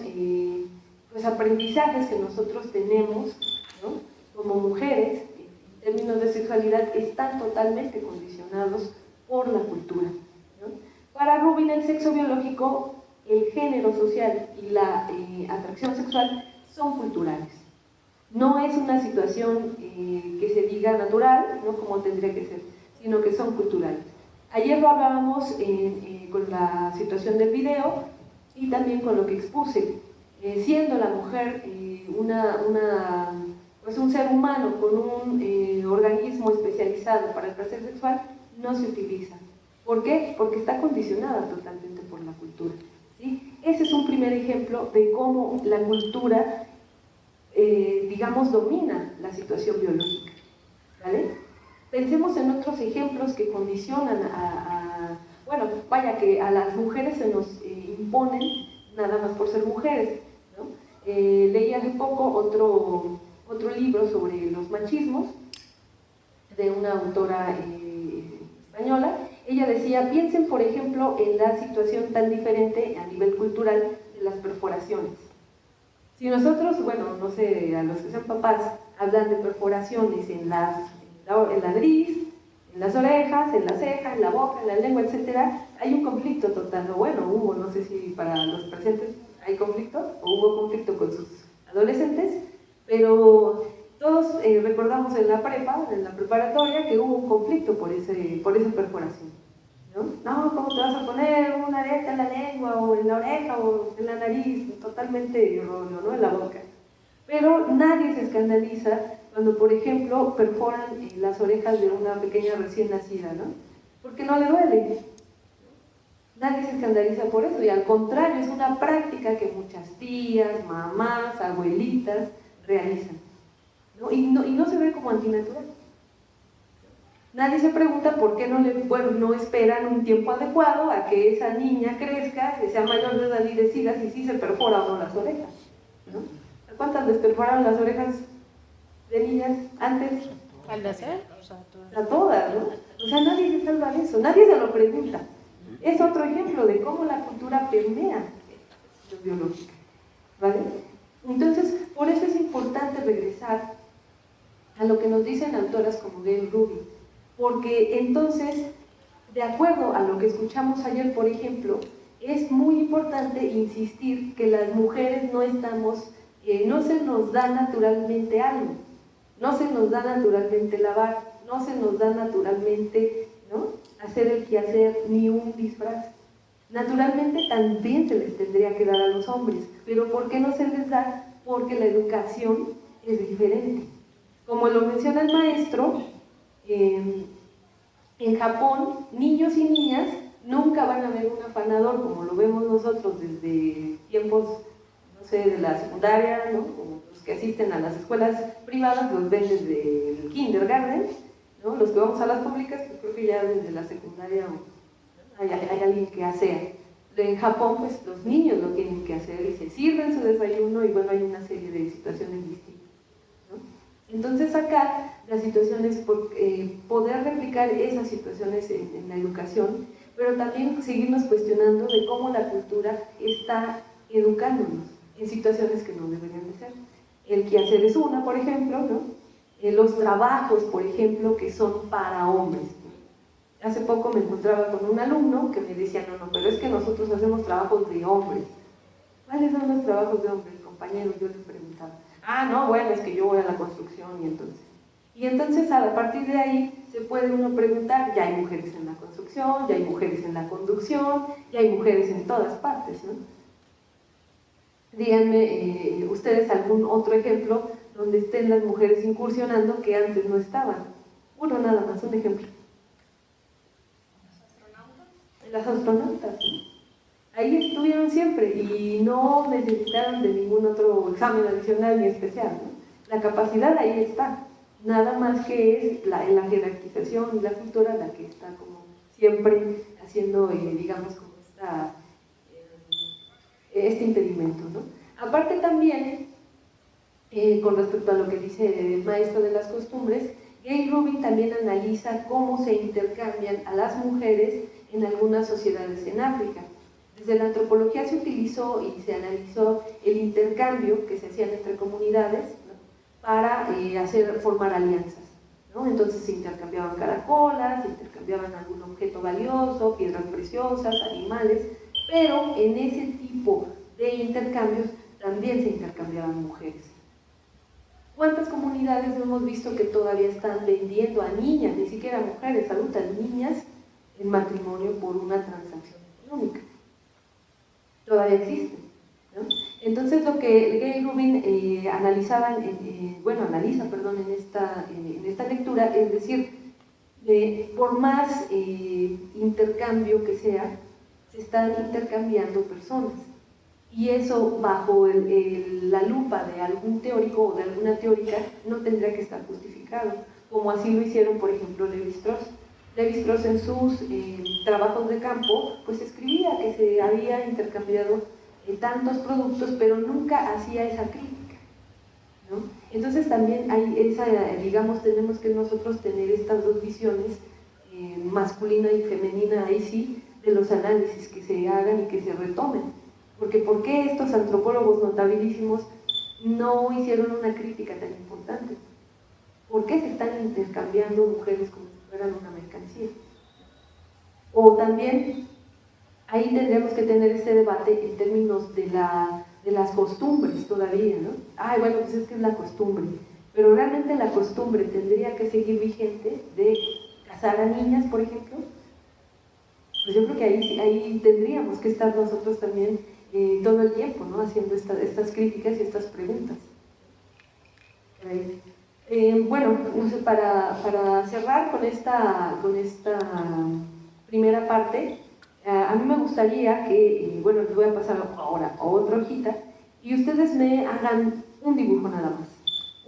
pues aprendizajes que nosotros tenemos, ¿no? Como mujeres, en términos de sexualidad, están totalmente condicionados por la cultura, ¿no? Para Rubin, el sexo biológico, el género social y la atracción sexual son culturales. No es una situación que se diga natural, ¿no? Como tendría que ser, sino que son culturales. Ayer lo hablábamos con la situación del video y también con lo que expuse. Siendo la mujer pues un ser humano con un organismo especializado para el placer sexual, no se utiliza. ¿Por qué? Porque está condicionada totalmente por la cultura, ¿sí? Ese es un primer ejemplo de cómo la cultura, digamos, domina la situación biológica, ¿vale? Pensemos en otros ejemplos que condicionan bueno, vaya que a las mujeres se nos imponen nada más por ser mujeres, ¿no? Leí hace poco otro libro sobre los machismos de una autora española. Ella decía, piensen por ejemplo en la situación tan diferente a nivel cultural de las perforaciones. Si nosotros, bueno, no sé, a los que sean papás, hablan de perforaciones en la nariz, en las orejas, en la ceja, en la boca, en la lengua, etcétera, hay un conflicto total, o bueno, hubo, no sé si para los presentes hay conflicto, o hubo conflicto con sus adolescentes, pero todos recordamos en la preparatoria, que hubo un conflicto por esa perforación, ¿no? No, ¿cómo te vas a poner una areta en la lengua, o en la oreja, o en la nariz? Totalmente erróneo, ¿no? En la boca. Pero nadie se escandaliza cuando, por ejemplo, perforan las orejas de una pequeña recién nacida, ¿no? Porque no le duele. Nadie se escandaliza por eso, y al contrario, es una práctica que muchas tías, mamás, abuelitas realizan, ¿no? Y no se ve como antinatural. Nadie se pregunta por qué no esperan un tiempo adecuado a que esa niña crezca, que sea mayor de edad y decida si sí se perfora o no las orejas, ¿no? ¿A cuántas les perforaron las orejas de niñas antes? ¿Al nacer? A todas, ¿no? O sea, nadie se salva de eso, nadie se lo pregunta. Es otro ejemplo de cómo la cultura permea lo biológico. ¿vale? Entonces, por eso es importante regresar a lo que nos dicen autoras como Gayle Rubin, porque entonces, de acuerdo a lo que escuchamos ayer, por ejemplo, es muy importante insistir que las mujeres no estamos, no se nos da naturalmente algo, no se nos da naturalmente lavar, no se nos da naturalmente, ¿no?, hacer el quehacer ni un disfraz. Naturalmente también se les tendría que dar a los hombres, pero ¿por qué no se les da? Porque la educación es diferente. Como lo menciona el maestro, en Japón, niños y niñas nunca van a ver un afanador como lo vemos nosotros desde tiempos, no sé, de la secundaria, ¿no?, como los que asisten a las escuelas privadas los ven desde el kindergarten, ¿no? Los que vamos a las públicas, pues creo que ya desde la secundaria hay alguien que hace. En Japón, pues los niños lo tienen que hacer y se sirven su desayuno y bueno, hay una serie de situaciones distintas, ¿no? Entonces acá la situación es poder replicar esas situaciones en la educación, pero también seguirnos cuestionando de cómo la cultura está educándonos en situaciones que no deberían de ser. El quehacer es una, por ejemplo, ¿no? Los trabajos, por ejemplo, que son para hombres. Hace poco me encontraba con un alumno que me decía, no, pero es que nosotros hacemos trabajos de hombres. ¿Cuáles son los trabajos de hombres, compañero? Yo le preguntaba. Ah, no, bueno, es que yo voy a la construcción y entonces a partir de ahí se puede uno preguntar, ya hay mujeres en la construcción, ya hay mujeres en la conducción, ya hay mujeres en todas partes, ¿no? Díganme ustedes algún otro ejemplo donde estén las mujeres incursionando que antes no estaban. Uno nada más, un ejemplo. Las astronautas, ¿no? Ahí estuvieron siempre y no necesitaron de ningún otro examen adicional ni especial, ¿no? La capacidad ahí está, nada más que es la jerarquización y la cultura la que está como siempre haciendo, digamos, como este impedimento, ¿no? Aparte también, con respecto a lo que dice el maestro de las costumbres, Gayle Rubin también analiza cómo se intercambian a las mujeres en algunas sociedades en África. Desde la antropología se utilizó y se analizó el intercambio que se hacían entre comunidades, ¿no?, para formar alianzas, ¿no? Entonces se intercambiaban caracolas, se intercambiaban algún objeto valioso, piedras preciosas, animales, pero en ese tipo de intercambios también se intercambiaban mujeres. ¿Cuántas comunidades no hemos visto que todavía están vendiendo a niñas, ni siquiera mujeres, adultas, niñas, en matrimonio por una transacción económica? Todavía existe, ¿no? Entonces lo que Gayle Rubin analiza, en esta lectura, es decir, por más intercambio que sea, se están intercambiando personas. Y eso, bajo la lupa de algún teórico o de alguna teórica, no tendría que estar justificado, como así lo hicieron, por ejemplo, Lévi-Strauss. Lévi-Strauss en sus trabajos de campo, pues escribía que se había intercambiado tantos productos, pero nunca hacía esa crítica, ¿no? Entonces también hay tenemos que nosotros tener estas dos visiones, masculina y femenina, ahí sí, de los análisis que se hagan y que se retomen. Porque ¿por qué estos antropólogos notabilísimos no hicieron una crítica tan importante? ¿Por qué se están intercambiando mujeres como si fueran una mercancía? O también, ahí tendríamos que tener este debate en términos de las costumbres todavía, ¿no? Ay, bueno, pues es que es la costumbre, pero realmente la costumbre tendría que seguir vigente de casar a niñas, por ejemplo. Pues yo creo que ahí tendríamos que estar nosotros también todo el tiempo, ¿no?, haciendo estas críticas y estas preguntas. Bueno, no sé, para cerrar con esta primera parte, a mí me gustaría que, bueno, les voy a pasar ahora a otra hojita y ustedes me hagan un dibujo nada más.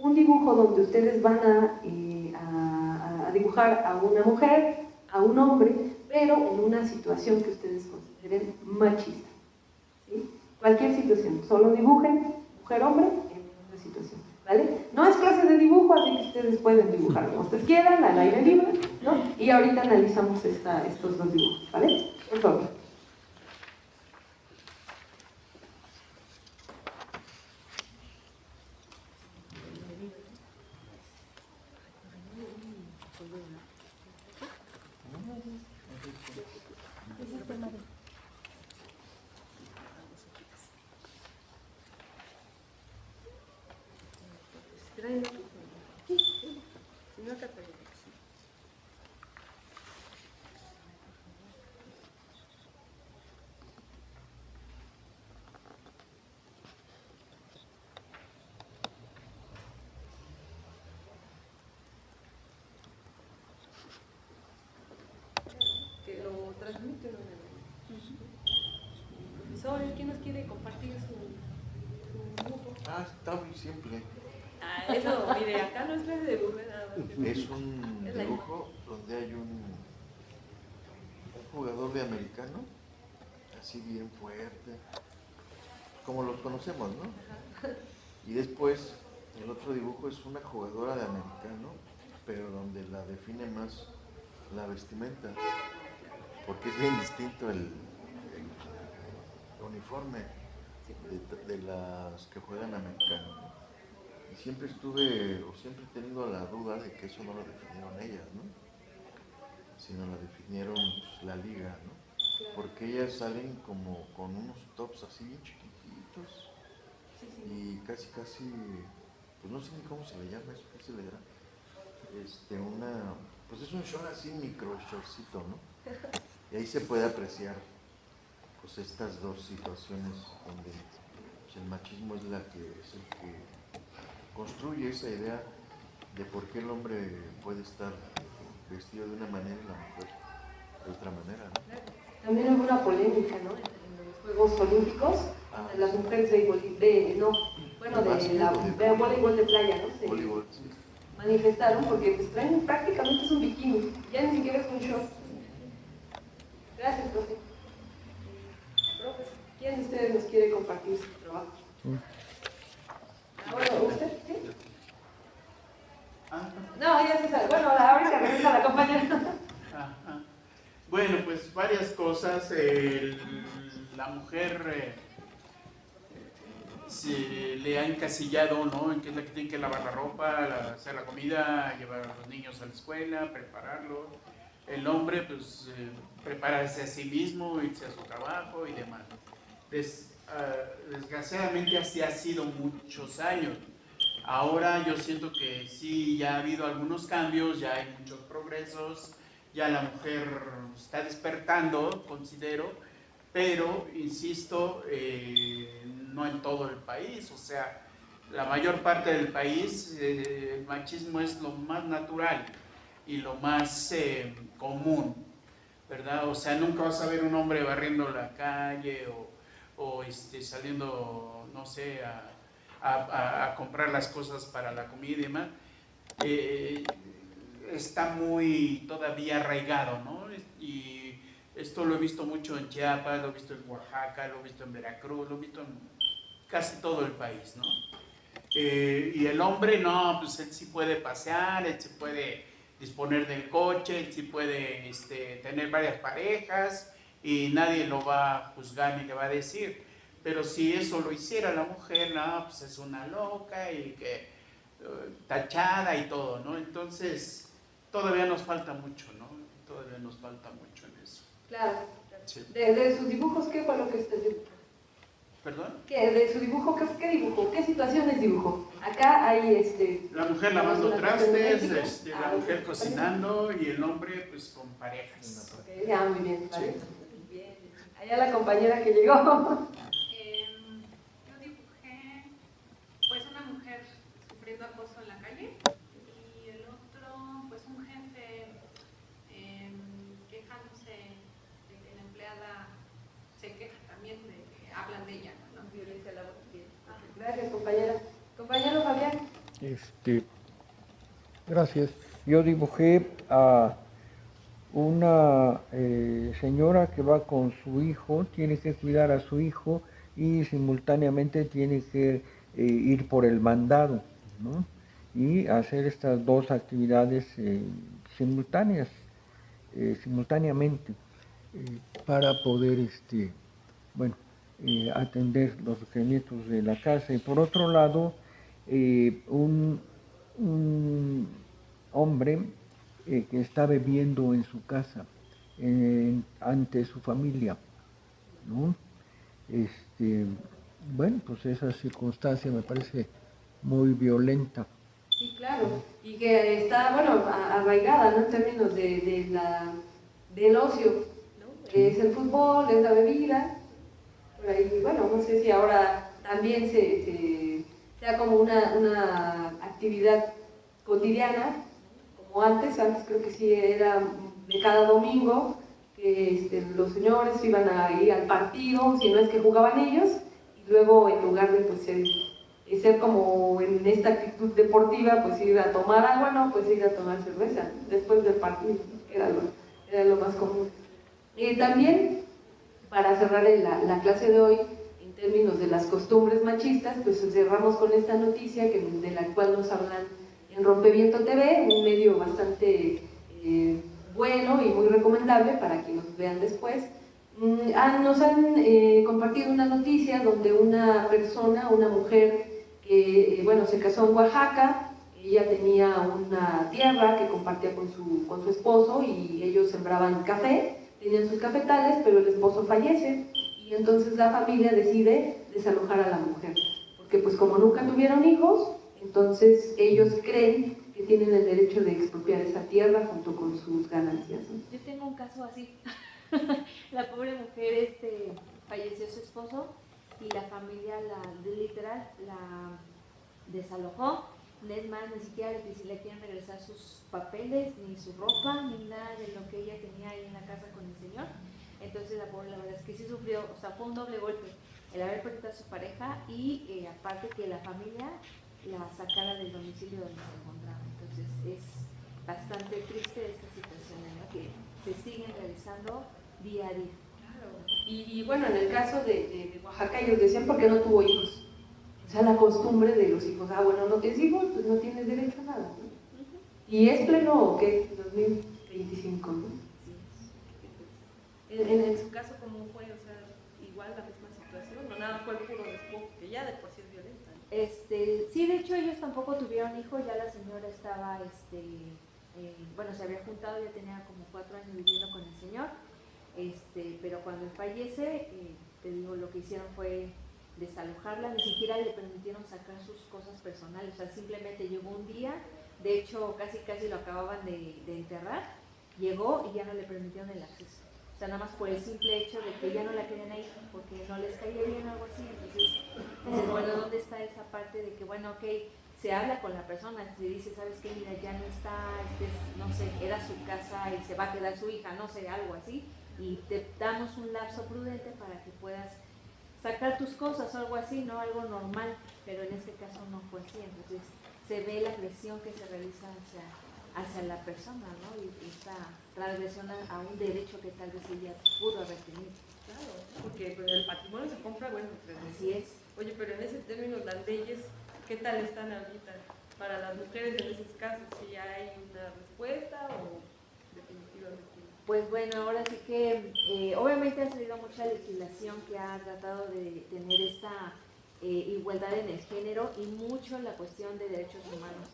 Un dibujo donde ustedes van a dibujar a una mujer, a un hombre, pero en una situación que ustedes consideren machista, ¿sí? Cualquier situación, solo dibujen mujer-hombre en una situación, ¿vale? No es clase de dibujo, así que ustedes pueden dibujar como ustedes quieran, al aire libre, ¿no? Y ahorita analizamos estos dos dibujos, ¿vale? Por favor. Que lo transmite uno. Profesor, ¿quién nos quiere compartir su dibujo? Ah, está muy simple. Ah, eso, mire, acá no es clase de dibujo, nada más. Es un dibujo donde hay un jugador de americano, así bien fuerte, como los conocemos, ¿no? Y después el otro dibujo es una jugadora de americano, pero donde la define más la vestimenta, porque es bien distinto el uniforme de las que juegan americano, ¿no? Y siempre siempre he tenido la duda de que eso no lo definieron ellas, ¿no? Sino lo definieron pues, la liga, ¿no? Porque ellas salen como con unos tops así bien chiquititos y casi, pues no sé ni cómo se le llama eso, ¿qué se le da? Pues es un short así, micro shortcito, ¿no? Y ahí se puede apreciar pues estas dos situaciones donde pues, el machismo es el que construye esa idea de por qué el hombre puede estar vestido de una manera y la mujer de otra manera, ¿no? También hubo una polémica, ¿no? En los Juegos Olímpicos, de las mujeres de voleibol de playa, ¿no? Se Voleibol, sí. manifestaron porque pues, traen prácticamente es un bikini, ya ni siquiera es un short. Gracias, profe. Profe, ¿quién de ustedes nos quiere compartir su trabajo? Bueno, ¿usted? ¿Sí? No, ya se sabe. Bueno, ahorita regresa la compañera. Ajá. Bueno, pues varias cosas. La mujer se le ha encasillado, ¿no? En que es la que tiene que lavar la ropa, hacer la comida, llevar a los niños a la escuela, prepararlos. El hombre, pues, prepararse a sí mismo, irse a su trabajo y demás. Desgraciadamente así ha sido muchos años. Ahora yo siento que sí, ya ha habido algunos cambios, ya hay muchos progresos, ya la mujer está despertando, considero, pero, insisto, no en todo el país, o sea, la mayor parte del país el machismo es lo más natural y lo más común, ¿verdad? O sea, nunca vas a ver un hombre barriendo la calle o saliendo, no sé, a comprar las cosas para la comida y demás. Está muy todavía arraigado, ¿no? Y esto lo he visto mucho en Chiapas, lo he visto en Oaxaca, lo he visto en Veracruz, lo he visto en casi todo el país, ¿no? Y el hombre, no, pues él sí puede pasear, él sí puede disponer del coche, él sí puede tener varias parejas y nadie lo va a juzgar ni le va a decir. Pero si eso lo hiciera la mujer, no, pues es una loca y que tachada y todo, ¿no? Entonces, todavía nos falta mucho, ¿no? Todavía nos falta mucho en eso. Claro. Sí. De sus dibujos, ¿qué fue lo que usted dibujó? ¿Perdón? ¿Qué? ¿De su dibujo qué dibujó? ¿Qué situaciones dibujó? Acá hay la mujer lavando trastes, la mujer ok. cocinando y el hombre pues con parejas. Okay, ya, muy bien, vale. Sí. Bien. Allá la compañera que llegó. Yo dibujé pues una mujer sufriendo acoso en la calle y el otro pues un jefe quejándose de que la empleada se queja también de que hablan de ella, ¿no? Violencia laboral. Gracias, compañera. Compañero Fabián. Gracias. Yo dibujé a una señora que va con su hijo, tiene que cuidar a su hijo y simultáneamente tiene que ir por el mandado, ¿no? Y hacer estas dos actividades simultáneamente para poder atender los requerimientos de la casa. Y por otro lado, un hombre que está bebiendo en su casa ante su familia, ¿no? Bueno, pues esa circunstancia me parece muy violenta. Sí, claro, y que está, bueno, arraigada, ¿no? En términos del ocio, ¿no? Es el fútbol, es la bebida, por ahí, bueno, no sé si ahora también sea como una actividad cotidiana, como antes creo que sí era de cada domingo, que los señores iban a ir al partido, si no es que jugaban ellos, y luego en lugar de pues ser como en esta actitud deportiva, pues ir a tomar agua, no, pues ir a tomar cerveza después del partido, ¿no? Era lo más común. También, para cerrar la clase de hoy, en términos de las costumbres machistas, pues cerramos con esta noticia de la cual nos hablan en Rompeviento TV, un medio bastante bueno y muy recomendable para que nos vean después. Nos han compartido una noticia donde una persona, una mujer que bueno, se casó en Oaxaca, ella tenía una tierra que compartía con su esposo y ellos sembraban café, tenían sus cafetales, pero el esposo fallece y entonces la familia decide desalojar a la mujer, porque pues como nunca tuvieron hijos, entonces ellos creen que tienen el derecho de expropiar esa tierra junto con sus ganancias, ¿no? Yo tengo un caso así. La pobre mujer falleció su esposo y la familia literal la desalojó. Es más, ni siquiera le quieren regresar sus papeles, ni su ropa, ni nada de lo que ella tenía ahí en la casa con el señor. Entonces la pobre, la verdad es que sí sufrió, o sea, fue un doble golpe, el haber perdido a su pareja y aparte que la familia la sacara del domicilio donde se encontraba. Entonces es bastante triste esta situación, ¿no? Que se siguen realizando día a día. Claro. Y bueno, en el caso de Oaxaca ellos decían porque no tuvo hijos. O sea, la costumbre de los hijos, bueno, no tienes hijos, pues no tienes derecho a nada, ¿no? Y es pleno, ¿qué? 2025, ¿no? Sí. En su caso, ¿cómo fue? O sea, igual la misma situación, no nada, fue el puro despojo, que ya de por sí es violenta, ¿no? Sí, de hecho ellos tampoco tuvieron hijos, ya la señora estaba, bueno, se había juntado, ya tenía como 4 años viviendo con el señor, pero cuando él fallece, te digo, lo que hicieron fue desalojarla, ni siquiera le permitieron sacar sus cosas personales, o sea, simplemente llegó un día, de hecho casi lo acababan de enterrar, llegó y ya no le permitieron el acceso, o sea, nada más por el simple hecho de que ya no la querían ahí, porque no les caía bien o algo así, entonces, bueno, ¿dónde está esa parte de que, bueno, ok, se habla con la persona, se dice, ¿sabes qué? Mira, ya no está, no sé, era su casa y se va a quedar su hija, no sé, algo así, y te damos un lapso prudente para que puedas sacar tus cosas o algo así, no algo normal, pero en este caso no fue así, entonces se ve la agresión que se realiza hacia la persona, ¿no? Y esta transgresión a un derecho que tal vez ella pudo haber tenido. Claro, porque pues, el patrimonio se compra, bueno, así es. Oye, pero en ese término las leyes, ¿qué tal están ahorita para las mujeres en esos casos? ¿Si ya hay una respuesta o definitivamente? Pues bueno, ahora sí que obviamente ha salido mucha legislación que ha tratado de tener esta igualdad en el género y mucho la cuestión de derechos humanos.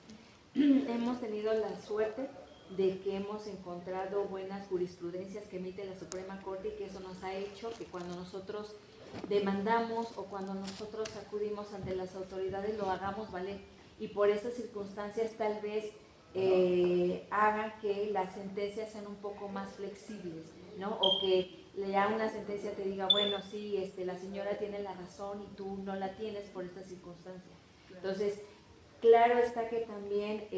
Hemos tenido la suerte de que hemos encontrado buenas jurisprudencias que emite la Suprema Corte y que eso nos ha hecho que cuando nosotros demandamos o cuando nosotros acudimos ante las autoridades lo hagamos valer y por esas circunstancias tal vez hagan que las sentencias sean un poco más flexibles, ¿no? O que ya una sentencia te diga, bueno, sí, la señora tiene la razón y tú no la tienes por esta circunstancia. Entonces, claro está que también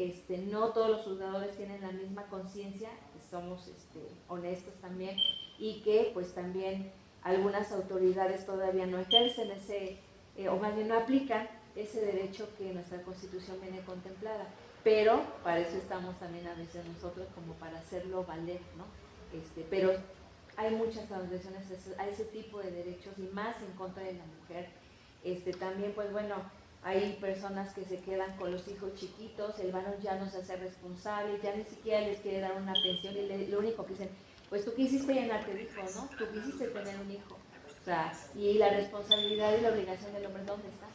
no todos los juzgadores tienen la misma conciencia, somos honestos también, y que pues también algunas autoridades todavía no ejercen o más bien no aplican ese derecho que nuestra Constitución viene contemplada. Pero para eso estamos también a veces nosotros como para hacerlo valer, ¿no? Pero hay muchas transgresiones a ese tipo de derechos y más en contra de la mujer. También, pues bueno, hay personas que se quedan con los hijos chiquitos, el varón ya no se hace responsable, ya ni siquiera les quiere dar una pensión y lo único que dicen, pues tú quisiste llenarte de hijos, ¿no? Tú quisiste tener un hijo. O sea, y la responsabilidad y la obligación del hombre, ¿dónde está?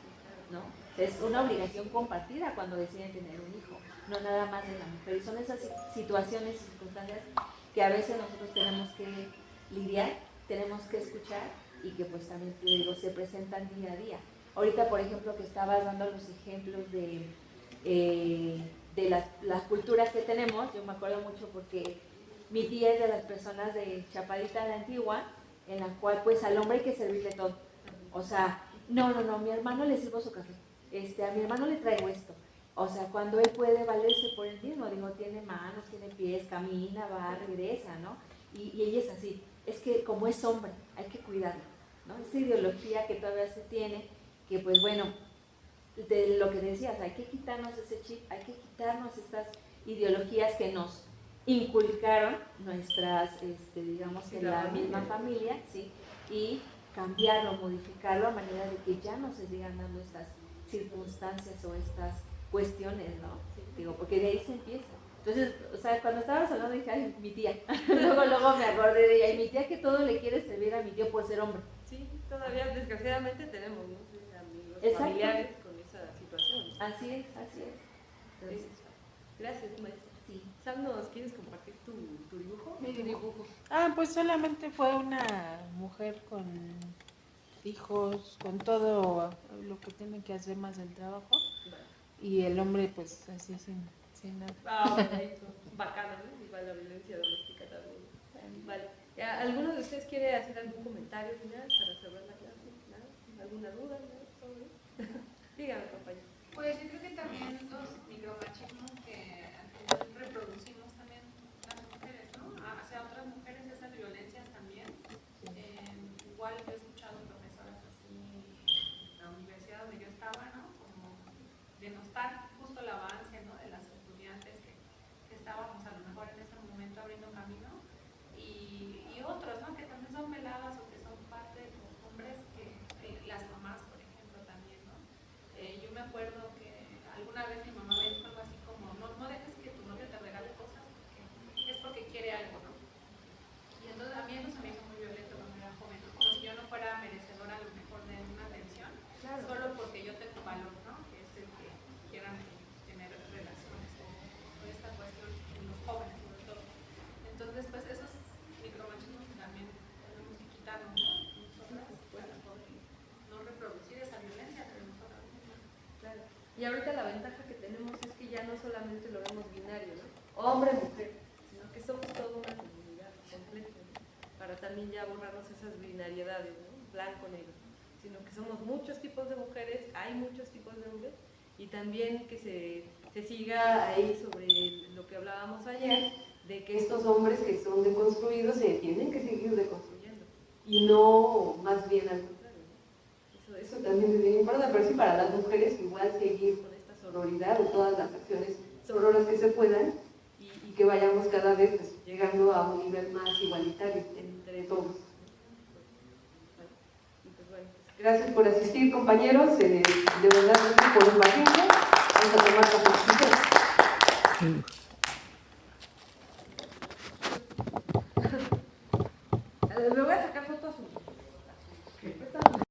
¿No? Es una obligación compartida cuando deciden tener un hijo, no nada más de la mujer. Y son esas situaciones y circunstancias que a veces nosotros tenemos que lidiar, tenemos que escuchar y que pues también, te digo, se presentan día a día. Ahorita, por ejemplo, que estabas dando los ejemplos de de las culturas que tenemos. Yo me acuerdo mucho porque mi tía es de las personas de Chapadita la Antigua, en la cual pues al hombre hay que servirle todo. O sea, no, mi hermano le sirvo su café, a mi hermano le traigo esto. O sea, cuando él puede valerse por él mismo, digo, tiene manos, tiene pies, camina, va, regresa, ¿no? Y ella es así, es que como es hombre, hay que cuidarlo, ¿no? Esa ideología que todavía se tiene, que pues bueno, de lo que decías, hay que quitarnos ese chip, hay que quitarnos estas ideologías que nos inculcaron nuestras, digamos que la misma familia, ¿sí? Y cambiarlo, modificarlo a manera de que ya no se sigan dando estas circunstancias o estas cuestiones, ¿no? Sí, digo, porque de ahí se empieza. Entonces, o sea, cuando estabas hablando dije, ay, mi tía, luego me acordé de ella, y mi tía que todo le quiere servir a mi tío por ser hombre. Sí, todavía desgraciadamente tenemos, ¿no? Amigos, exacto, familiares con esa situación. Así es. Entonces, gracias, maestra. sí. Sam, ¿nos quieres compartir tu dibujo? Mi dibujo. Pues solamente fue una mujer con hijos, con todo lo que tiene que hacer más el trabajo. Vale. Y el hombre pues así sin nada. Bonito. Bacano, ¿no? Igual la violencia doméstica también. Vale. ¿Alguno de ustedes quiere hacer algún comentario final para cerrar la clase? ¿Nada? ¿Alguna duda? ¿Nada? ¿Todo bien? Dígame, compañero. Pues yo creo que también los micromachismos que al final reproducimos también las mujeres, ¿no? Hacia otras mujeres esas violencias también. Igual yo he escuchado profesoras así en la universidad donde yo estaba, ¿no? Como denostar justo el avance, ¿no? De las estudiantes que estábamos a lo mejor en ese momento abriendo camino y otros, ¿no? Que también son veladas o que son parte de los hombres que las mamás, por ejemplo, también, ¿no? Yo me acuerdo que alguna vez mi mamá me dijo algo así como, no dejes que tu novio te regale cosas porque es porque quiere algo, ¿no? Y entonces a mí eso se me hizo muy violento cuando era joven, ¿no? Como si yo no fuera merecedora a lo mejor de una atención, claro, solo porque yo tengo valor, ¿no? Que es el que quieran tener relaciones o esta cuestión en los jóvenes sobre todo. Entonces, pues esos micromachismos también tenemos que quitarnos, ¿no? Nosotras para poder no reproducir esa violencia entre nosotras mismas. Claro. Y ahorita la ventaja que tenemos es que ya no solamente lo vemos binario, ¿no? Hombre-mujer, sino que somos toda una comunidad completa, ¿no? Para también ya borrarnos esas binariedades, ¿no? Blanco-negro, sino que somos muchos tipos de mujeres, hay muchos tipos de hombres, y también que se siga ahí sobre lo que hablábamos ayer, de que Estos hombres que son deconstruidos se tienen que seguir deconstruyendo y no más bien al contrario. Eso también es bien importante, pero sí para las mujeres igual seguir con esta sororidad o todas las acciones sororas que se puedan y que vayamos cada vez pues, llegando a un nivel más igualitario entre todos. Gracias por asistir, compañeros. De verdad, gracias por su paciencia. Vamos a tomar cafecito.